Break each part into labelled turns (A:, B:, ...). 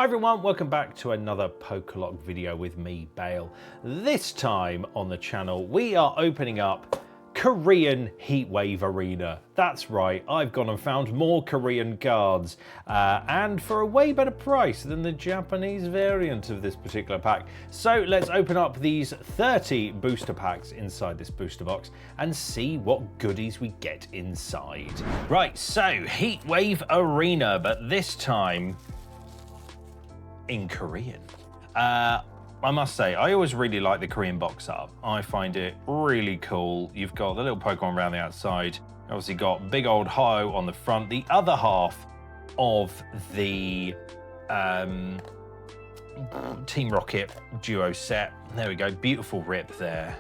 A: Hi everyone, welcome back to another Pokelock video with me, Bale. This time on the channel, we are opening up Korean Heatwave Arena. That's right, I've gone and found more Korean cards, and for a way better price than the Japanese variant of this particular pack. So let's open up these 30 booster packs inside this booster box and see what goodies we get inside. Right, so Heatwave Arena, but this time in Korean. I must say, I always really like the Korean box art. I find it really cool. You've got the little Pokemon around the outside. Obviously got big old Ho on the front. The other half of the Team Rocket duo set. There we go, beautiful rip there.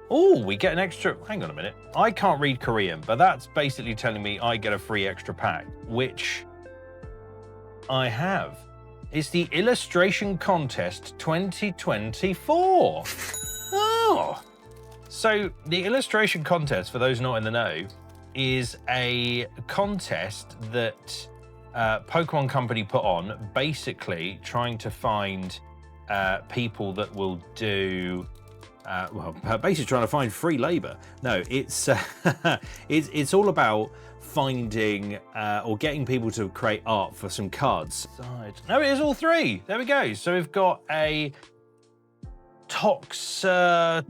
A: Oh, we get an extra, hang on a minute. I can't read Korean, but that's basically telling me I get a free extra pack, which I have. It's the Illustration Contest 2024. Oh, so the Illustration Contest, for those not in the know, is a contest that Pokemon Company put on, basically trying to find people that will do, basically trying to find free labor. No, it's it's all about finding or getting people to create art for some cards. No, it is all three. There we go. So we've got a not Toxel,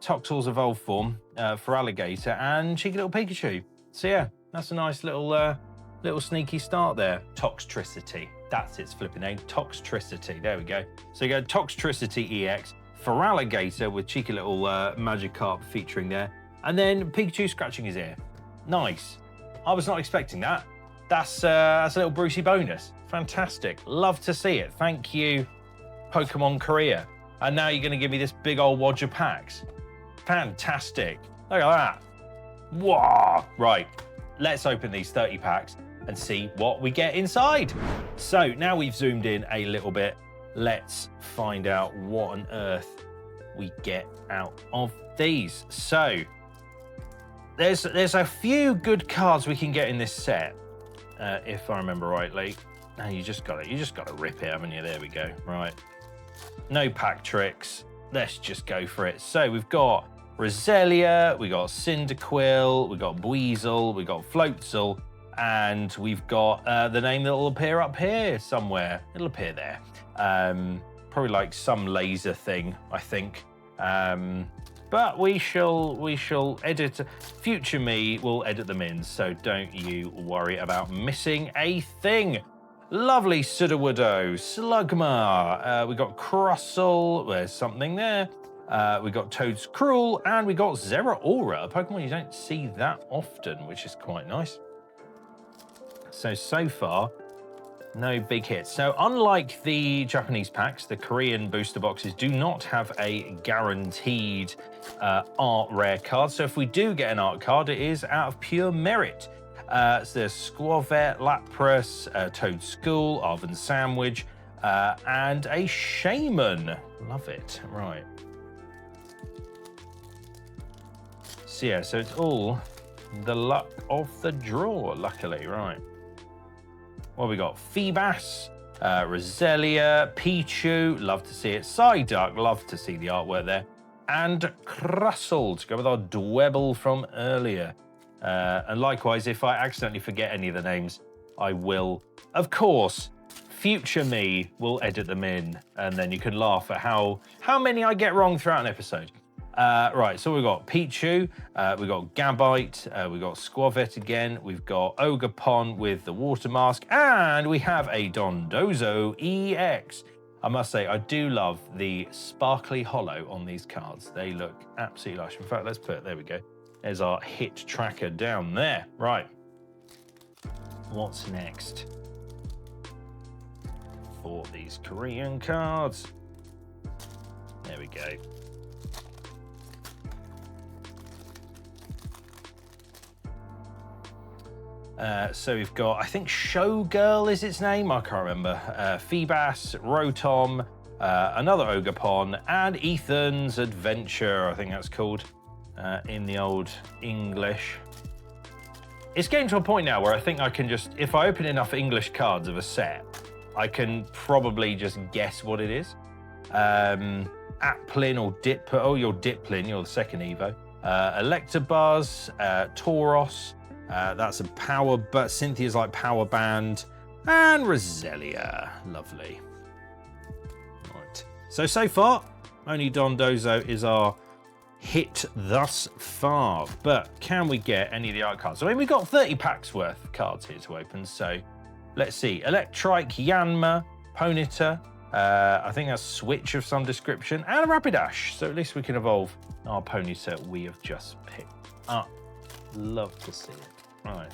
A: Toxel's evolved form for Alligator, and cheeky little Pikachu. So yeah, that's a nice little little sneaky start there. Toxtricity, that's its flipping name. Toxtricity, there we go. So you go Toxtricity EX for Alligator with cheeky little Magikarp featuring there. And then Pikachu scratching his ear. Nice. I was not expecting that. That's a little Brucey bonus. Fantastic. Love to see it. Thank you, Pokemon Korea. And now you're going to give me this big old wad of packs. Fantastic. Look at that. Wow. Right. Let's open these 30 packs and see what we get inside. So now we've zoomed in a little bit. Let's find out what on earth we get out of these. So there's a few good cards we can get in this set, if I remember rightly. And you just gotta rip it, haven't you? There we go. Right. No pack tricks. Let's just go for it. So we've got Roselia, we got Cyndaquil, we got Buizel, we got Floatzel, and we've got the name that will appear up here somewhere. It'll appear there. Probably like some laser thing, I think. But we shall edit. Future me will edit them in, so don't you worry about missing a thing. Lovely Sudowoodo, Slugma. We got Crustle. There's something there. We got Toad's Cruel, and we got Zeraora, a Pokemon you don't see that often, which is quite nice. So far, no big hits. So unlike the Japanese packs, the Korean booster boxes do not have a guaranteed art rare card. So if we do get an art card, it is out of pure merit. So there's Squavet, Lapras, Toad School, Arven Sandwich, and a Shaman. Love it. Right. So yeah, so it's all the luck of the draw, luckily. Right. What have we got? Feebas, Roselia, Pichu, love to see it. Psyduck, love to see the artwork there. And Crustle to go with our Dwebble from earlier. And likewise, if I accidentally forget any of the names, I will, of course, future me will edit them in, and then you can laugh at how many I get wrong throughout an episode. Right, so we've got Pichu, we've got Gabite, we've got Squavet again, we've got Ogerpon with the Water Mask, and we have a Dondozo EX. I must say, I do love the sparkly holo on these cards. They look absolutely lush. In fact, let's put, there we go. There's our hit tracker down there. Right. What's next for these Korean cards? There we go. So we've got, I think Showgirl is its name, I can't remember. Feebas, Rotom, another Ogerpon, and Ethan's Adventure, I think that's called in the old English. It's getting to a point now where I think I can just, if I open enough English cards of a set, I can probably just guess what it is. Applin or Dip, oh, you're Diplin, you're the second Evo. Electabuzz, Tauros, that's a power, but Cynthia's like power band, and Roselia, lovely. Right, so far, only Dondozo is our hit thus far, but can we get any of the art cards? I mean, we've got 30 packs worth of cards here to open, so let's see. Electrike, Yanma, Ponyta, I think that's Switch of some description, and a Rapidash, so at least we can evolve our Ponyta we have just picked up. Love to see it. Right.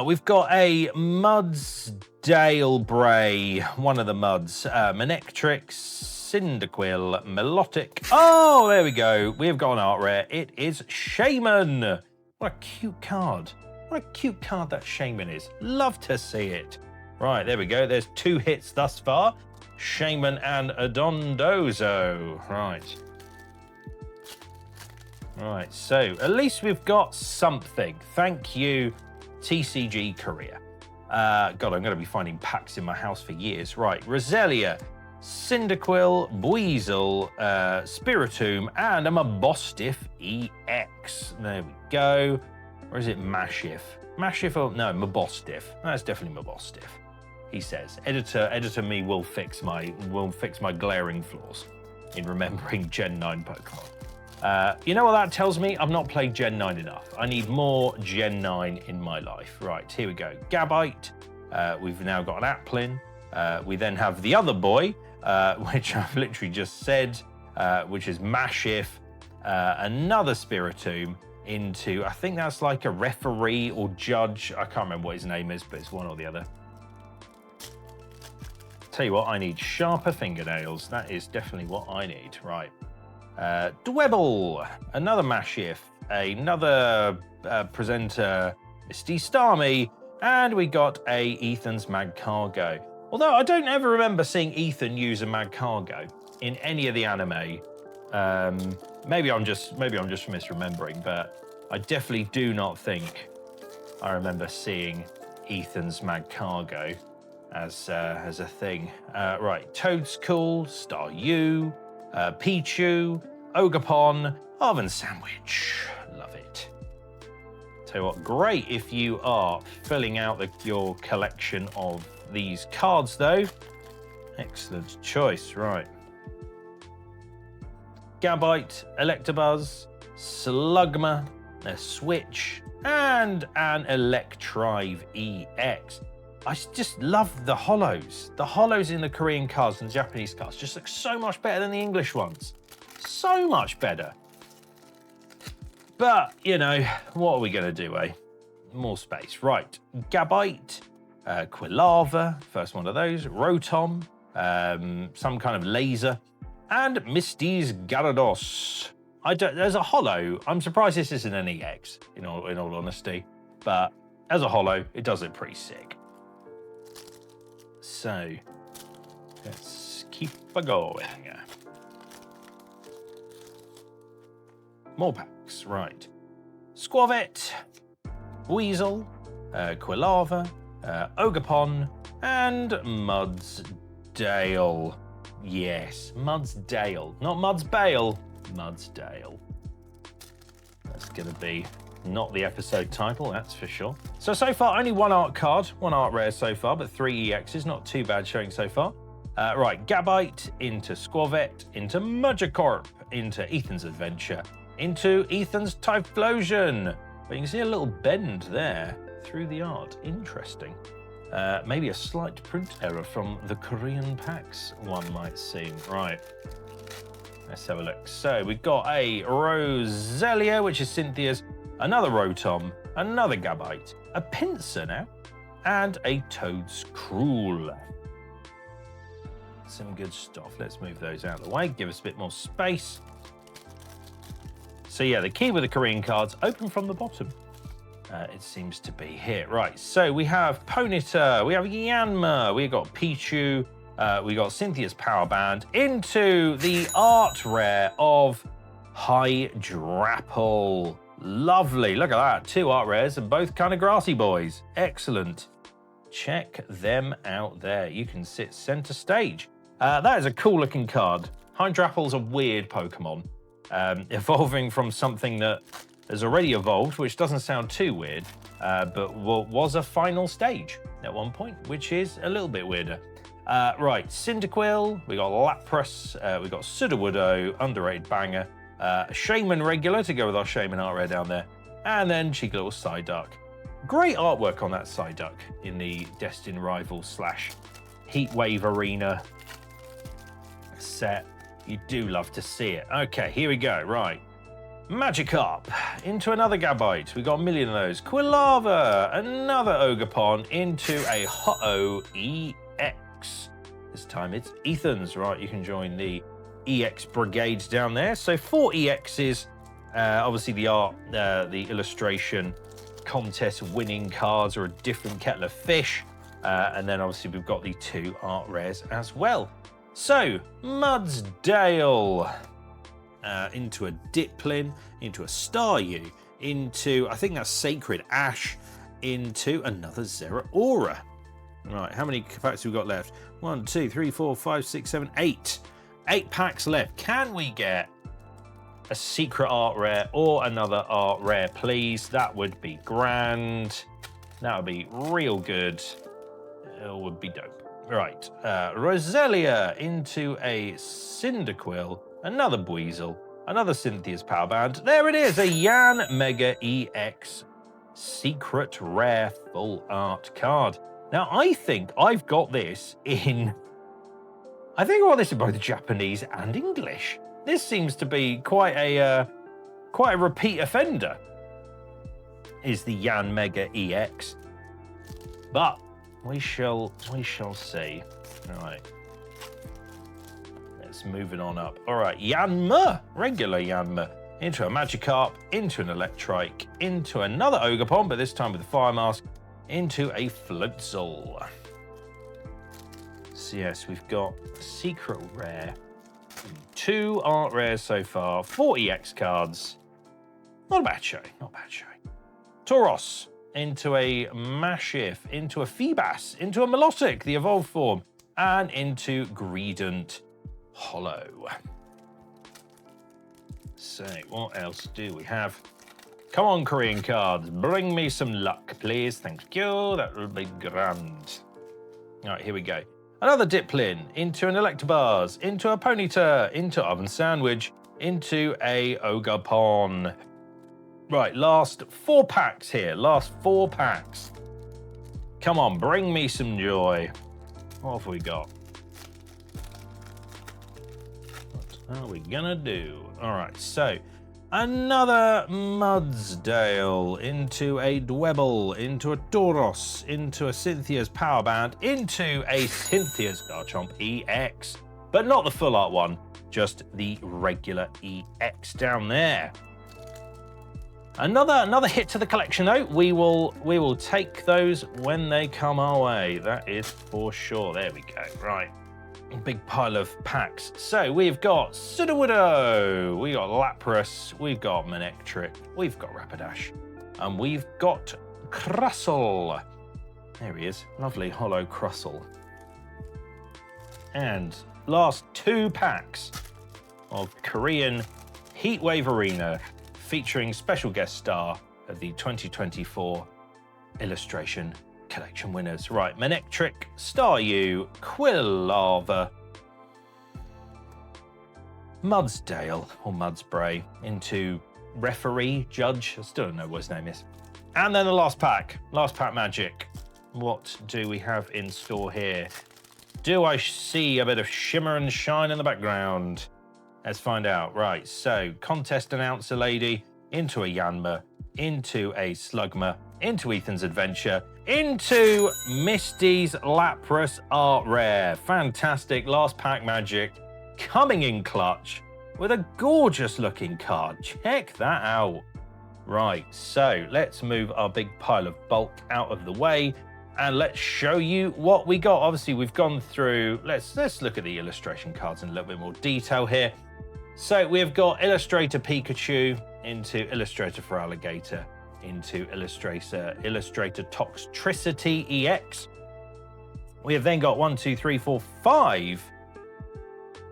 A: We've got a Mudsdale Bray, one of the Muds, Manectrix, Cyndaquil, Melodic. Oh, there we go. We've got an art rare. It is Shaman. What a cute card. What a cute card that Shaman is. Love to see it. Right, there we go. There's 2 hits thus far. Shaman and a Dondozo. Right. Right, so at least we've got something. Thank you, TCG Korea. God, I'm going to be finding packs in my house for years. Right, Roselia, Cyndaquil, Buizel, Spiritomb, and a Mabostiff EX. There we go. Or is it Mashif? Mashif, oh, no, Mabostiff. That's definitely Mabostiff. He says, editor me will fix my glaring flaws in remembering Gen 9 Pokemon. You know what that tells me? I've not played Gen 9 enough. I need more Gen 9 in my life. Right, here we go. Gabite. We've now got an Applin. We then have the other boy, which I've literally just said, which is Mashif. Another Spiritomb into, I think that's like a referee or judge. I can't remember what his name is, but it's one or the other. Tell you what, I need sharper fingernails. That is definitely what I need. Right. Dwebble, another Mashif, another presenter, Misty Starmie, and we got a Ethan's Magcargo. Although I don't ever remember seeing Ethan use a Magcargo in any of the anime. Maybe I'm just misremembering, but I definitely do not think I remember seeing Ethan's Magcargo as a thing. Right, Toadstool, Staryu, Pichu, Ogapon, Oven Sandwich. Love it. Tell you what, great if you are filling out your collection of these cards, though. Excellent choice, right. Gabite, Electabuzz, Slugma, a Switch, and an Electrive EX. I just love the holos. The holos in the Korean cards and the Japanese cards just look so much better than the English ones. So much better. But, you know, what are we going to do, eh? More space. Right. Gabite, Quilava, first one of those, Rotom, some kind of laser, and Misty's Gyarados. There's a holo. I'm surprised this isn't an EX, in all honesty. But as a holo, it does look pretty sick. So, let's keep going. More packs, right. Squavette, Weasel, Quilava, Ogapon, and Mudsdale. Yes, Mudsdale. Not Mudsbale, Mudsdale. That's going to be not the episode title, that's for sure. So far, only one art card, one art rare so far, but 3 EXs, not too bad showing so far. Right, Gabite into Squavette, into Magikarp, into Ethan's Adventure, into Ethan's Typhlosion. But you can see a little bend there through the art. Interesting. Maybe a slight print error from the Korean packs, one might seem. Right. Let's have a look. So we've got a Roselia, which is Cynthia's, another Rotom, another Gabite, a Pinsir now, and a Toadstool. Some good stuff. Let's move those out of the way, give us a bit more space. So yeah, the key with the Korean cards, open from the bottom. It seems to be here. Right, so we have Ponyta, we have Yanma, we got Pichu, we got Cynthia's Power Band into the art rare of Hydrapple. Lovely, look at that. 2 art rares and both kind of grassy boys. Excellent. Check them out there. You can sit center stage. That is a cool looking card. Hydrapple's a weird Pokemon, evolving from something that has already evolved, which doesn't sound too weird, but was a final stage at one point, which is a little bit weirder. Right, Cyndaquil, we got Lapras, we got Sudowoodo, underrated banger, Shaman regular to go with our Shaman art rare down there, and then cheeky little Psyduck. Great artwork on that Psyduck in the Destined Rival / Heatwave Arena set. You do love to see it. Okay, here we go, right. Magikarp, into another Gabite. We got a million of those. Quilava, another Ogerpon, into a Ho-Oh EX. This time it's Ethan's, right? You can join the EX brigades down there. So 4 EXs, obviously the art, the illustration contest winning cards are a different kettle of fish. And then obviously we've got the 2 art rares as well. So, Mudsdale, into a Diplin, into a Staryu, into, I think that's Sacred Ash, into another Zeraora. Right, how many packs have we got left? 1, 2, 3, 4, 5, 6, 7, 8. 8 packs left. Can we get a secret art rare or another art rare, please? That would be grand. That would be real good. It would be dope. Right, Roselia into a Cyndaquil, another Buizel, another Cynthia's Power Band. There it is, a Yan Mega EX secret rare full art card. Now, I think I've got this in... I think I got this in both Japanese and English. This seems to be quite a repeat offender, is the Yan Mega EX. But we shall see. All right. Let's move it on up. All right, Yanma, regular Yanma, into a Magikarp, into an Electrike, into another Ogerpon, but this time with a Fire Mask, into a Floatzel. So yes, we've got a secret rare, 2 art rares so far, 4 EX cards. Not a bad show, not a bad show. Tauros, into a Mashif, into a Feebas, into a Milotic, the evolved form, and into Greedent Hollow. So, what else do we have? Come on, Korean cards, bring me some luck, please. Thank you, that would be grand. All right, here we go. Another Diplin, into an Electabuzz, into a Ponyta, into Oven Sandwich, into a Ogerpon. Right, last 4 packs here. Last 4 packs. Come on, bring me some joy. What have we got? What are we gonna do? All right, so another Mudsdale, into a Dwebble, into a Tauros, into a Cynthia's Power Band, into a Cynthia's Garchomp EX. But not the full art one, just the regular EX down there. Another hit to the collection though. We will take those when they come our way. That is for sure. There we go. Right. Big pile of packs. So we've got Sudowoodo, we got Lapras, we've got Manectric, we've got Rapidash, and we've got Crustle. There he is. Lovely hollow Crustle. And last 2 packs of Korean Heatwave Arena, featuring special guest star of the 2024 Illustration Collection winners. Right, Manectric, Staryu, Quilava, Mudsdale, or Mudspray, into Referee, Judge, I still don't know what his name is. And then the last pack magic. What do we have in store here? Do I see a bit of shimmer and shine in the background? Let's find out. Right, so contest announcer lady, into a Yanma, into a Slugma, into Ethan's Adventure, into Misty's Lapras art rare. Fantastic last pack magic, coming in clutch with a gorgeous looking card. Check that out. Right, so let's move our big pile of bulk out of the way and let's show you what we got. Obviously, we've gone through, let's look at the illustration cards in a little bit more detail here. So we've got Illustrator Pikachu into Illustrator for Alligator, into Illustrator Toxtricity EX. We have then got 1, 2, 3, 4, 5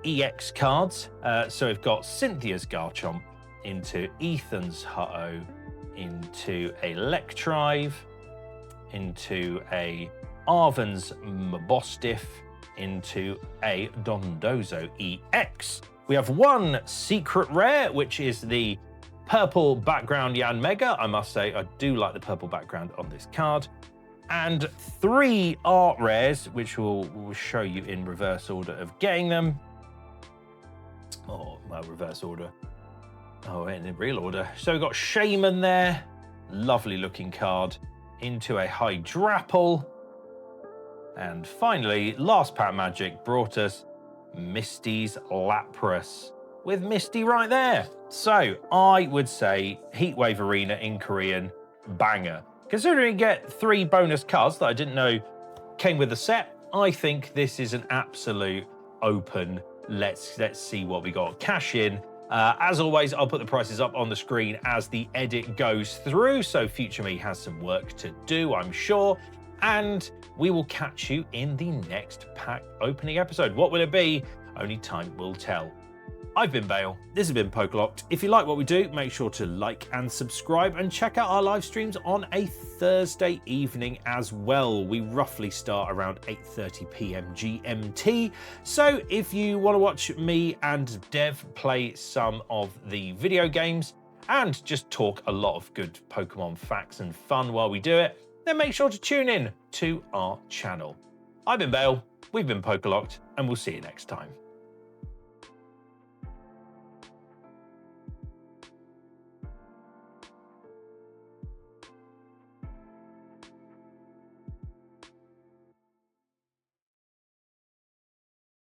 A: EX cards. So we've got Cynthia's Garchomp into Ethan's Hutto, into a Lektrive, into a Arven's Mabostiff, into a Dondozo EX. We have one secret rare, which is the purple background Yan Mega. I must say, I do like the purple background on this card. And 3 art rares, which we'll show you in reverse order of getting them. Oh, well, reverse order. Oh, in real order. So we've got Shaman there. Lovely looking card. Into a Hydrapple. And finally, last pack magic brought us Misty's Lapras, with Misty right there. So I would say Heatwave Arena in Korean, banger. Considering you get 3 bonus cards that I didn't know came with the set, I think this is an absolute open, let's see what we got. Cash in. As always, I'll put the prices up on the screen as the edit goes through, so Future Me has some work to do, I'm sure. And we will catch you in the next pack opening episode. What will it be? Only time will tell. I've been Bale. This has been Pokelocked. If you like what we do, make sure to like and subscribe and check out our live streams on a Thursday evening as well. We roughly start around 8:30 p.m. GMT. So if you want to watch me and Dev play some of the video games and just talk a lot of good Pokemon facts and fun while we do it, then make sure to tune in to our channel. I've been Bale, we've been Pokelocked, and we'll see you next time.